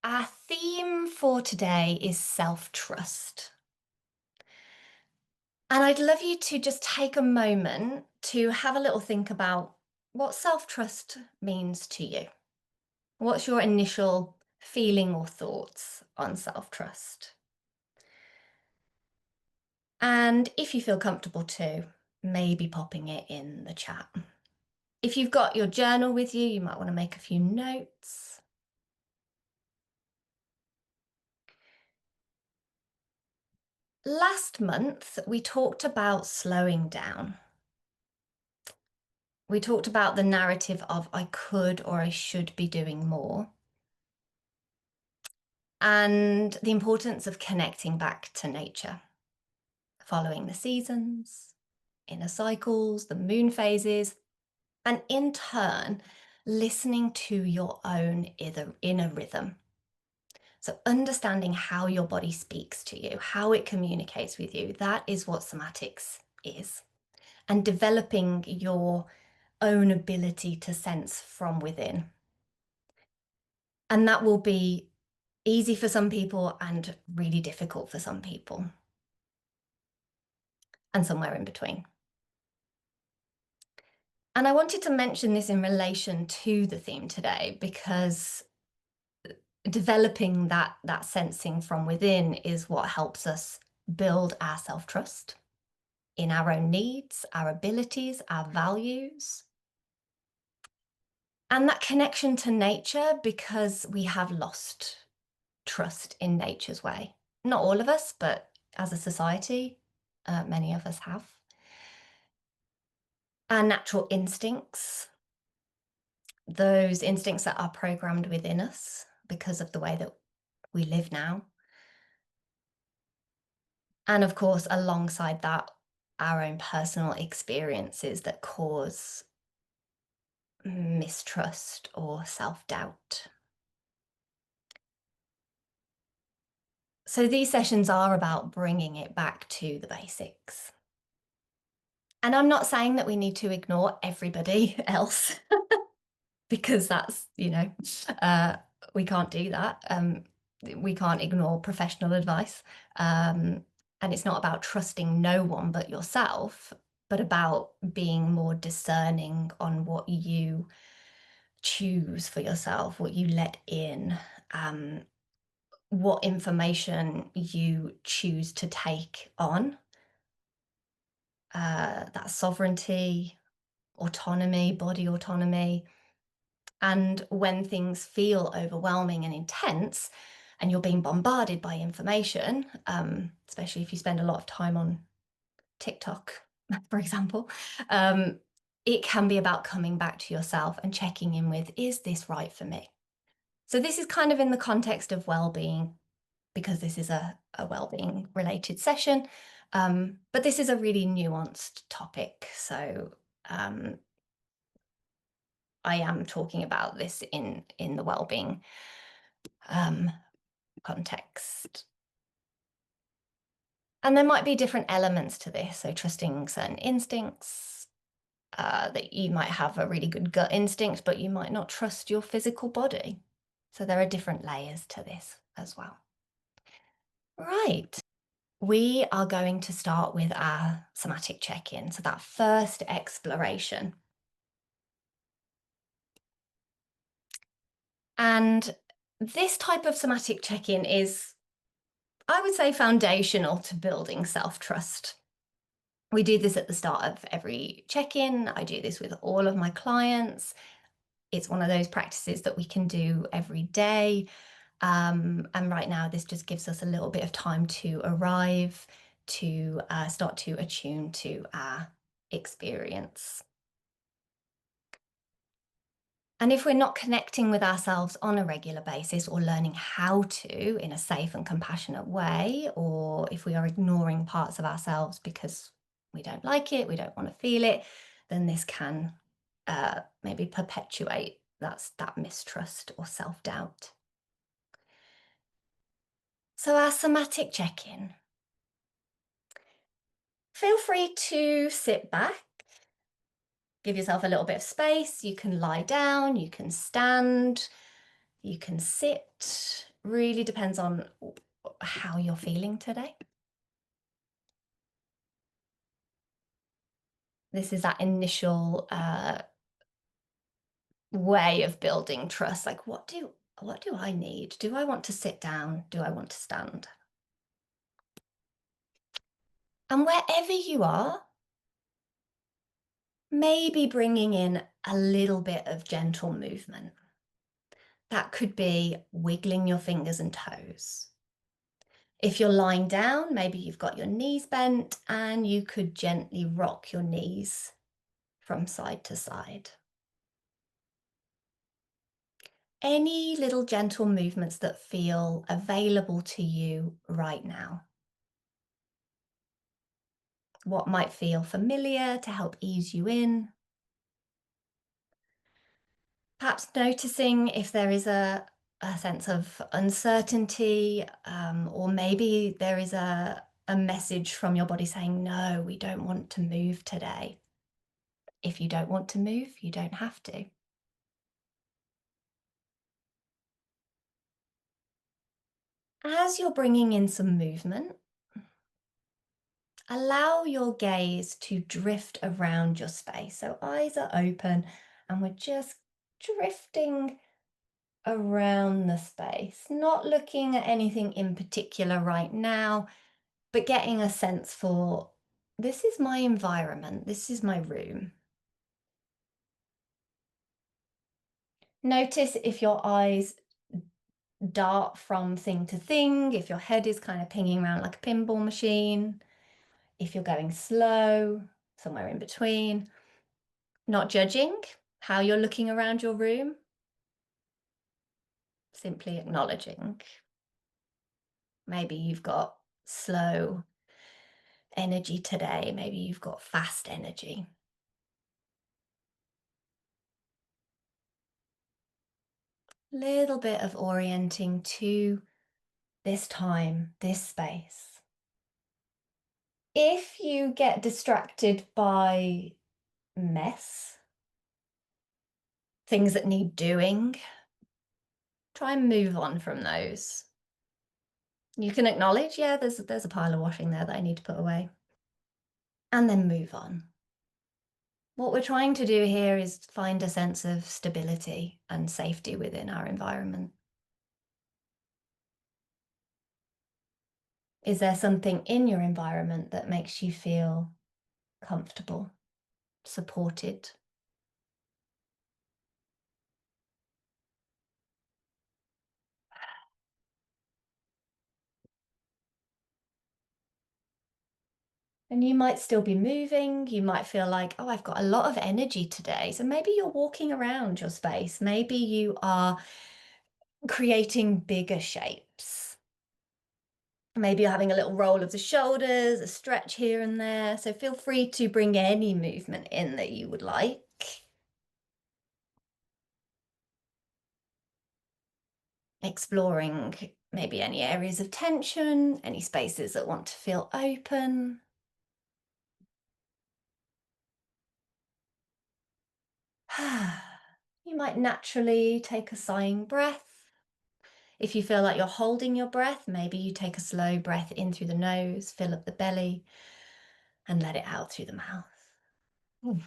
Our theme for today is self-trust. And I'd love you to just take a moment to have a little think about what self-trust means to you. What's your initial feeling or thoughts on self-trust? And if you feel comfortable to, maybe popping it in the chat. If you've got your journal with you, you might want to make a few notes. Last month, we talked about slowing down. We talked about the narrative of I could or I should be doing more, and the importance of connecting back to nature, following the seasons, inner cycles, the moon phases, and in turn, listening to your own inner rhythm. So understanding how your body speaks to you, how it communicates with you, that is what somatics is. And developing your own ability to sense from within. And that will be easy for some people and really difficult for some people. And somewhere in between. And I wanted to mention this in relation to the theme today, because developing that sensing from within is what helps us build our self-trust in our own needs, our abilities, our values. And that connection to nature, because we have lost trust in nature's way. Not all of us, but as a society, many of us have. Our natural instincts, those instincts that are programmed within us because of the way that we live now. And of course, alongside that, our own personal experiences that cause mistrust or self-doubt. So these sessions are about bringing it back to the basics. And I'm not saying that we need to ignore everybody else because that's, we can't do that. We can't ignore professional advice. And it's not about trusting no one but yourself, but about being more discerning on what you choose for yourself, what you let in, what information you choose to take on. That sovereignty, autonomy, body autonomy. And when things feel overwhelming and intense, and you're being bombarded by information, especially if you spend a lot of time on TikTok, for example, it can be about coming back to yourself and checking in with, is this right for me? So this is kind of in the context of well-being, because this is a well-being related session, but this is a really nuanced topic. So I am talking about this in the well-being context. And there might be different elements to this. So trusting certain instincts, that you might have a really good gut instinct, but you might not trust your physical body. So there are different layers to this as well. Right. We are going to start with our somatic check-in. So that first exploration. And this type of somatic check-in is, I would say, foundational to building self-trust. We do this at the start of every check-in. I do this with all of my clients. It's one of those practices that we can do every day. And right now, this just gives us a little bit of time to arrive, to start to attune to our experience. And if we're not connecting with ourselves on a regular basis, or learning how to in a safe and compassionate way, or if we are ignoring parts of ourselves because we don't like it, we don't want to feel it, then this can maybe perpetuate that mistrust or self-doubt. So our somatic check-in. Feel free to sit back, give yourself a little bit of space. You can lie down, you can stand, you can sit, really depends on how you're feeling today. This is that initial way of building trust. Like, what do I need? Do I want to sit down? Do I want to stand? And wherever you are, maybe bringing in a little bit of gentle movement. That could be wiggling your fingers and toes. If you're lying down, maybe you've got your knees bent and you could gently rock your knees from side to side. Any little gentle movements that feel available to you right now. What might feel familiar to help ease you in. Perhaps noticing if there is a sense of uncertainty, or maybe there is a message from your body saying, no, we don't want to move today. If you don't want to move, you don't have to. As you're bringing in some movement, allow your gaze to drift around your space. So eyes are open and we're just drifting around the space, not looking at anything in particular right now, but getting a sense for, this is my environment, this is my room. Notice if your eyes dart from thing to thing, if your head is kind of pinging around like a pinball machine, if you're going slow, somewhere in between. Not judging how you're looking around your room, simply acknowledging. Maybe you've got slow energy today, maybe you've got fast energy. Little bit of orienting to this time, this space. If you get distracted by mess, things that need doing, try and move on from those. You can acknowledge, yeah, there's a pile of washing there that I need to put away. And then move on. What we're trying to do here is find a sense of stability and safety within our environment. Is there something in your environment that makes you feel comfortable, supported? And you might still be moving. You might feel like, oh, I've got a lot of energy today. So maybe you're walking around your space. Maybe you are creating bigger shapes. Maybe you're having a little roll of the shoulders, a stretch here and there. So feel free to bring any movement in that you would like. Exploring maybe any areas of tension, any spaces that want to feel open. You might naturally take a sighing breath. If you feel like you're holding your breath, maybe you take a slow breath in through the nose, fill up the belly, and let it out through the mouth.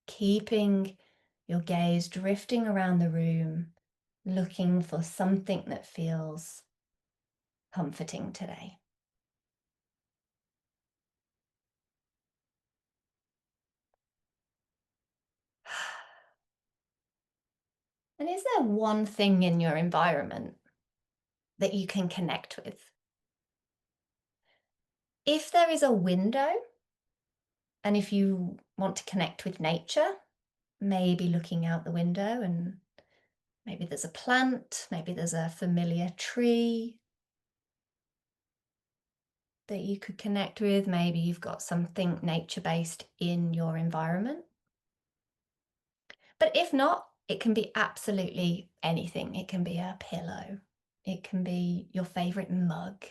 Keeping your gaze drifting around the room, looking for something that feels comforting today. And is there one thing in your environment that you can connect with? If there is a window, and if you want to connect with nature, maybe looking out the window and maybe there's a plant, maybe there's a familiar tree that you could connect with. Maybe you've got something nature-based in your environment. But if not, it can be absolutely anything. It can be a pillow. It can be your favorite mug.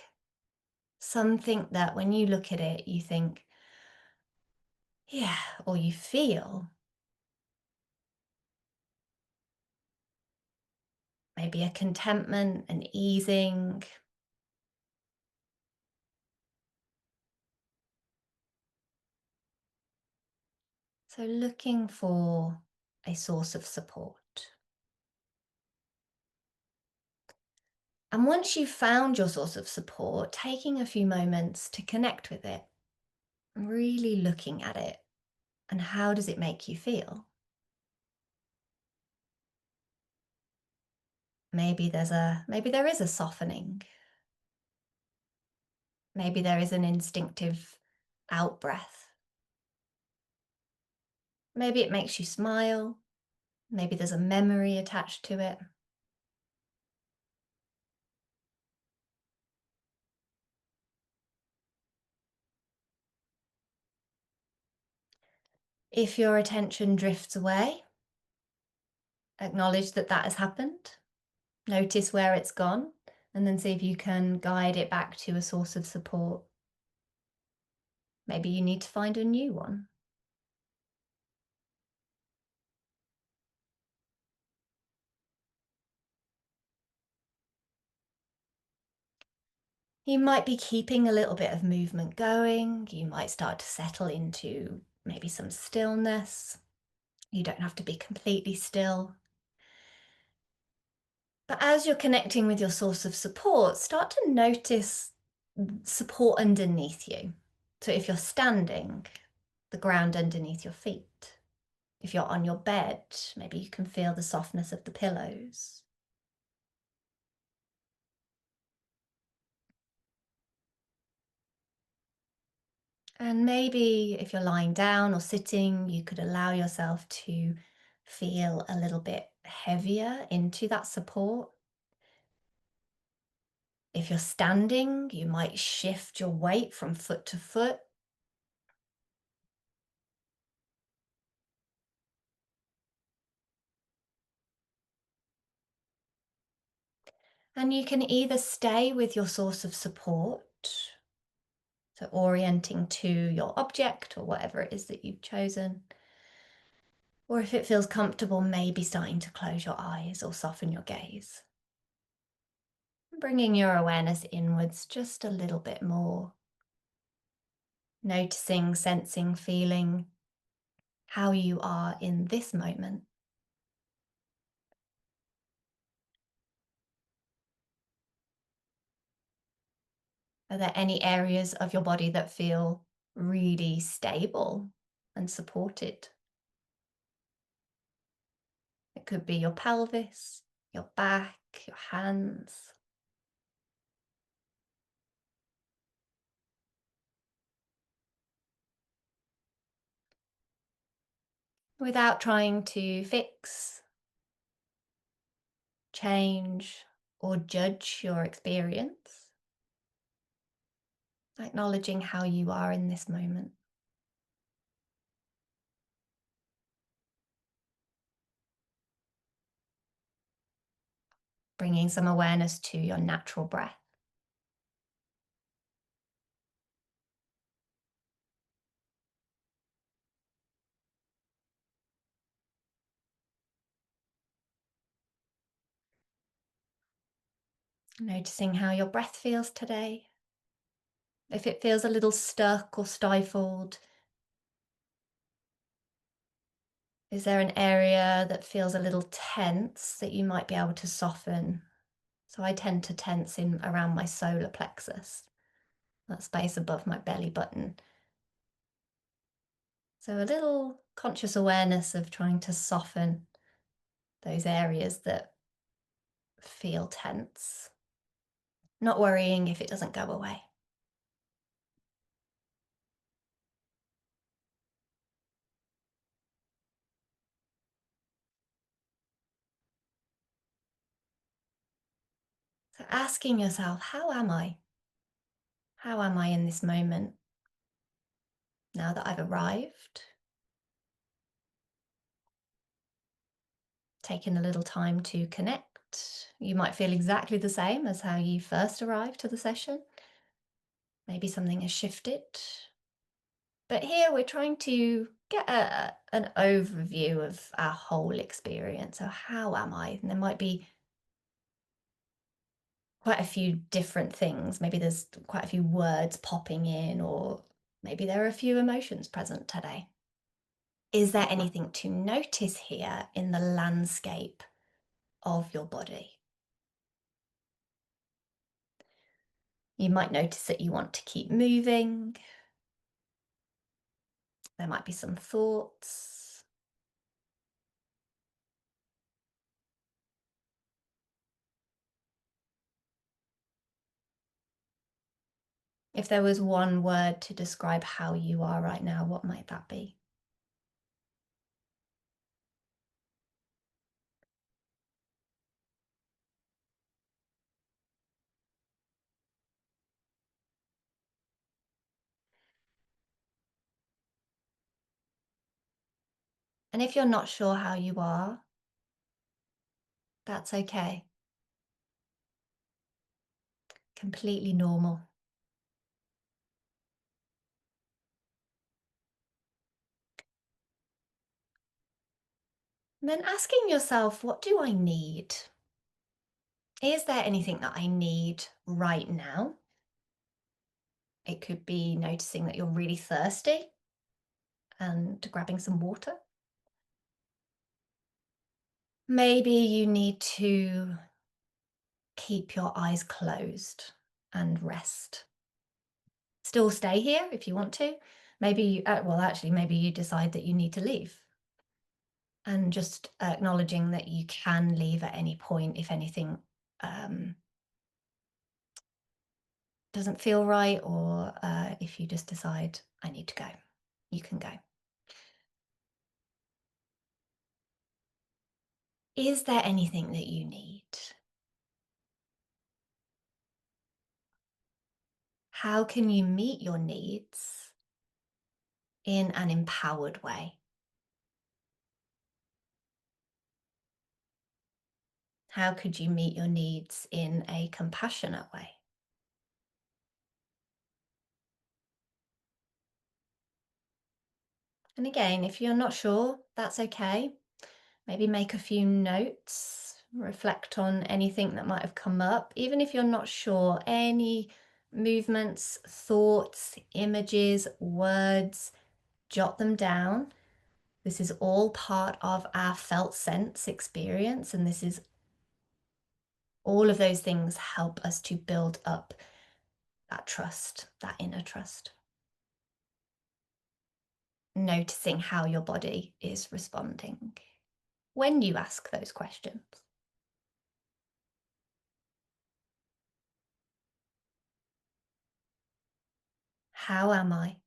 Something that when you look at it, you think, yeah, or you feel, maybe a contentment, an easing. So looking for a source of support. And once you've found your source of support, taking a few moments to connect with it, really looking at it, and how does it make you feel? Maybe there is a softening. Maybe there is an instinctive out breath. Maybe it makes you smile. Maybe there's a memory attached to it. If your attention drifts away, acknowledge that that has happened. Notice where it's gone, and then see if you can guide it back to a source of support. Maybe you need to find a new one. You might be keeping a little bit of movement going. You might start to settle into maybe some stillness. You don't have to be completely still. But as you're connecting with your source of support, start to notice support underneath you. So if you're standing, the ground underneath your feet. If you're on your bed, maybe you can feel the softness of the pillows. And maybe if you're lying down or sitting, you could allow yourself to feel a little bit heavier into that support. If you're standing, you might shift your weight from foot to foot. And you can either stay with your source of support, so orienting to your object or whatever it is that you've chosen, or if it feels comfortable, maybe starting to close your eyes or soften your gaze. Bringing your awareness inwards just a little bit more. Noticing, sensing, feeling how you are in this moment. Are there any areas of your body that feel really stable and supported? It could be your pelvis, your back, your hands. Without trying to fix, change, or judge your experience. Acknowledging how you are in this moment. Bringing some awareness to your natural breath. Noticing how your breath feels today. If it feels a little stuck or stifled, is there an area that feels a little tense that you might be able to soften? So I tend to tense in around my solar plexus, that space above my belly button. So a little conscious awareness of trying to soften those areas that feel tense, not worrying if it doesn't go away. So asking yourself, how am I? How am I in this moment now that I've arrived? Taken a little time to connect. You might feel exactly the same as how you first arrived to the session. Maybe something has shifted. But here we're trying to get an overview of our whole experience. So how am I? And there might be quite a few different things. Maybe there's quite a few words popping in, or maybe there are a few emotions present today. Is there anything to notice here in the landscape of your body? You might notice that you want to keep moving. There might be some thoughts. If there was one word to describe how you are right now, what might that be? And if you're not sure how you are, that's okay. Completely normal. And then asking yourself, what do I need? Is there anything that I need right now? It could be noticing that you're really thirsty and grabbing some water. Maybe you need to keep your eyes closed and rest. Still stay here if you want to. Maybe, well, actually, maybe you decide that you need to leave. And just acknowledging that you can leave at any point if anything doesn't feel right, or if you just decide, I need to go, you can go. Is there anything that you need? How can you meet your needs in an empowered way? How could you meet your needs in a compassionate way? And again, if you're not sure, that's okay. Maybe make a few notes, reflect on anything that might have come up. Even if you're not sure, any movements, thoughts, images, words, jot them down. This is all part of our felt sense experience, and this is all of those things help us to build up that trust, that inner trust. Noticing how your body is responding when you ask those questions. How am I?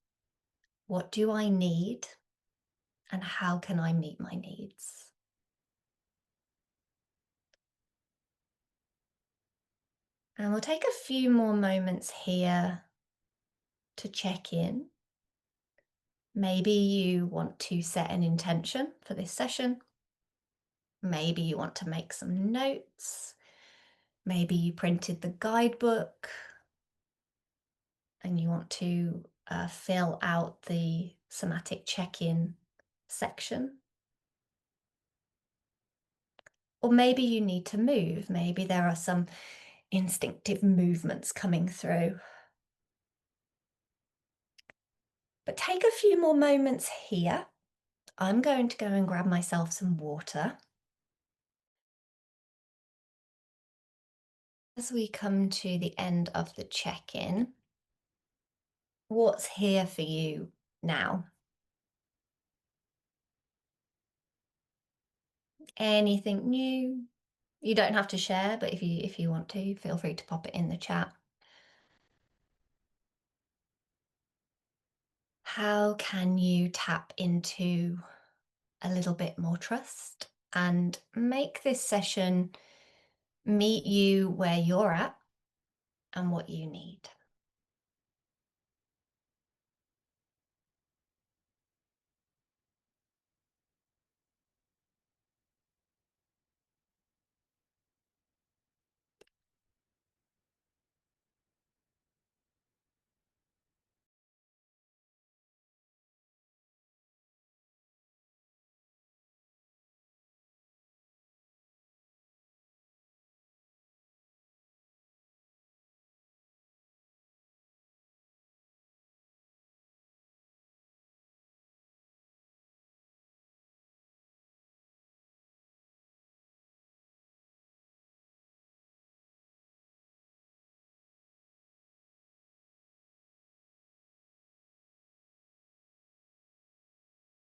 What do I need? And how can I meet my needs? And we'll take a few more moments here to check in. Maybe you want to set an intention for this session. Maybe you want to make some notes. Maybe you printed the guidebook and you want to fill out the Somatic Check In section. Or maybe you need to move. Maybe there are some instinctive movements coming through. But take a few more moments here. I'm going to go and grab myself some water. As we come to the end of the check-in, what's here for you now? Anything new? You don't have to share, but if you want to, feel free to pop it in the chat. How can you tap into a little bit more trust and make this session meet you where you're at and what you need?